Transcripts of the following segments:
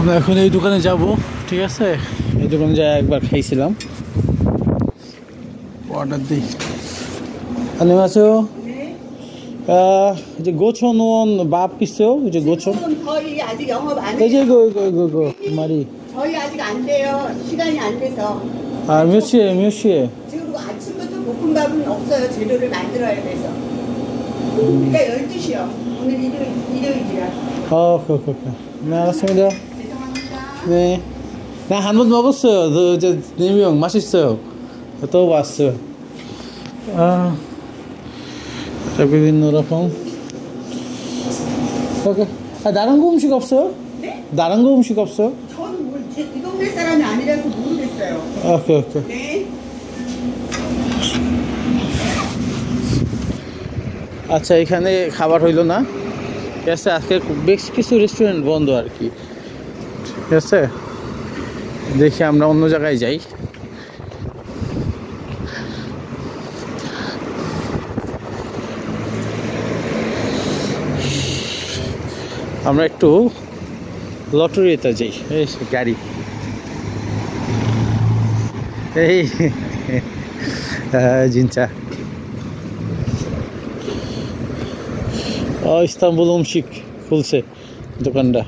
আমরা এখন এই দোকানে যাব, ঠিক আছে? এই দোকানে যাই একবার খাইছিলাম, অর্ডার দিই। 안녕하세요. 이제 고천원 밥 있어요? 이제 고천? 저희 아직 영업 안 해요. 이제 이거 말이. 저희 아직 안 돼요. 시간이 안 돼서. 아, 몇 시에? 지금 아침부터 볶음밥은 없어요. 재료를 만들어야 돼서. 그러니까 12시요. 오늘 일요일이라. 그렇구나. 네, 알았습니다. 죄송합니다. 네. 나 한 번 먹었어요. 이제 4명 맛있어요. 또 왔어요. বিভিন্ন রকম। 다른 거 음식 없어요? 네? 다른 거 음식 없어요? 저는 이 동네 사람이 아니라서 모르겠어요. 오케이. 네. আচ্ছা, এখানে খাবার হইলো না, ঠিক আছে? আজকে বেশ কিছু রেস্টুরেন্ট বন্ধ আর কি, ঠিক আছে? দেখি আমরা অন্য জায়গায় যাই। আমরা একটু লটারিতে যাই। এই গাড়ি, এই 진짜 ইস্তাম্বুল 음식 খুলছে দোকানটা।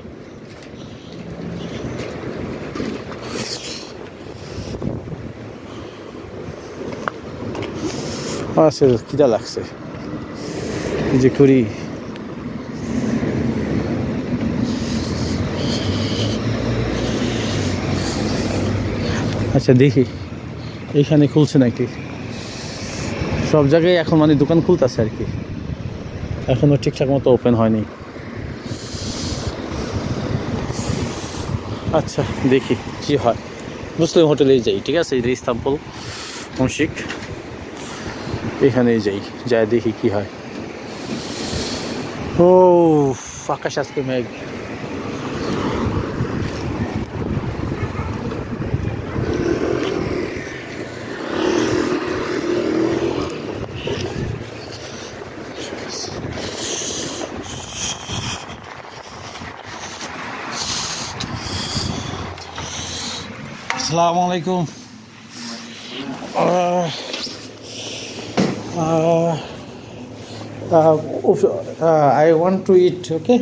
আচ্ছা, খিদা লাগছে, এই যে করি। আচ্ছা, দেখি এইখানে খুলছে নাকি। সব জায়গায় এখন মানে দোকান খুলতেছে আর কি, এখনো ঠিকঠাক মতো ওপেন হয়নি। আচ্ছা, দেখি কি হয়। মুসলিম হোটেলেই যাই, ঠিক আছে? ইস্তাম্বুল মুশিক, এখানেই যাই দেখি কি হয়। ও আকাশ আজকে মেঘ। আসসালামু আলাইকুম। I want to eat, okay?